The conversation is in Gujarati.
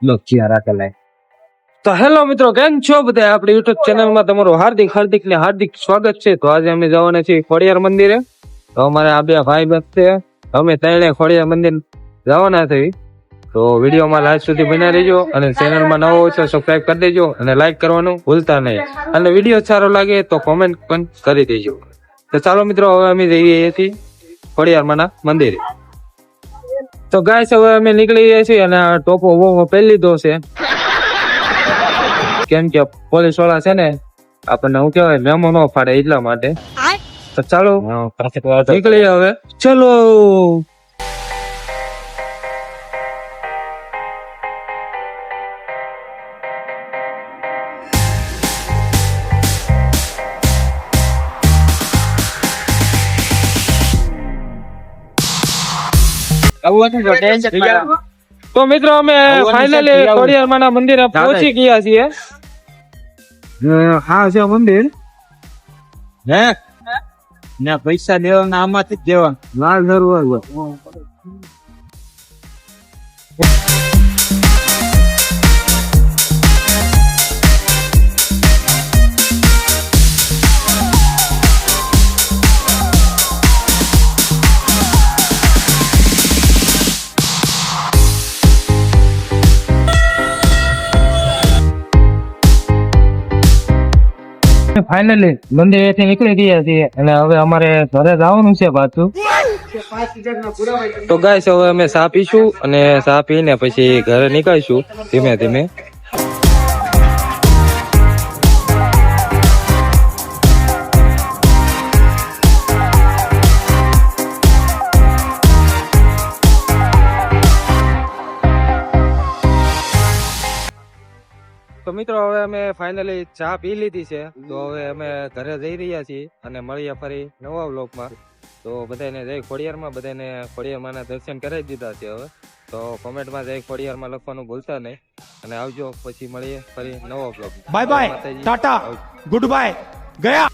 લક્ષ્ય રાખેલા. તો હેલો મિત્રો, કેમ છો બધા? આપણી યુટ્યુબ ચેનલમાં તમારું હાર્દિક સ્વાગત છે. તો આજે અમે જવાના છીએ ખોડિયાર મંદિરે. તો અમારે આ બે ભાઈ બનશે, અમે ત્રણે ખોડિયાર મંદિર જવાના થઈ. તો વિડીયોમાં લાસ્ટ સુધી બન્યા રહેજો અને ચેનલમાં નવો હોય તો સબસ્ક્રાઇબ કરી દેજો અને લાઈક કરવાનું ભૂલતા નહીં. અને વિડીયો સારો લાગે તો કોમેન્ટ પણ કરી દેજો. તો ચાલો મિત્રો, હવે અમે જઈએ છીએ ખોડિયારમાંના મંદિરે. તો ગાઈસ, હવે અમે નીકળી ગયા છીએ અને આ ટોપો પહેરી લીધો છે, કેમ કે પોલીસ વાળા છે ને આપણને શું કહેવાય મેમો ન ફાડે એટલા માટે. તો ચાલો નીકળીએ હવે, ચલો. તો મિત્રો, અમે ફાઇનલી ખોડિયારમાંના મંદિરે પહોંચી ગયા છીએ. હા છે મંદિર. હે ને પૈસા દેવાના આમાંથી જ દેવા. લાલ દરવાજો. ફાઇનલી મંદિરેથી નીકળી ગયા છીએ અને હવે અમારે ઘરે જવાનું છે પાછું. તો ગાઈસ, હવે અમે ચા પીશું અને ચા પીને પછી ઘરે નીકળીશું ધીમે ધીમે. તો મિત્રો, હવે અમે ફાઇનલી ચા પી લીધી છે. તો હવે અમે ઘરે જઈ રહ્યા છીએ અને મળીએ ફરી નવા વ્લોગમાં. તો બધાને જય ખોડિયારમાં, બધાને ખોડિયારમાંના દર્શન કરાવી દીધા છે. હવે તો કોમેન્ટમાં જય ખોડિયારમાં લખવાનું ભૂલતા નહીં અને આવજો. પછી મળીએ ફરી નવા vlog. Bye bye, Tata, good bye, ગયા.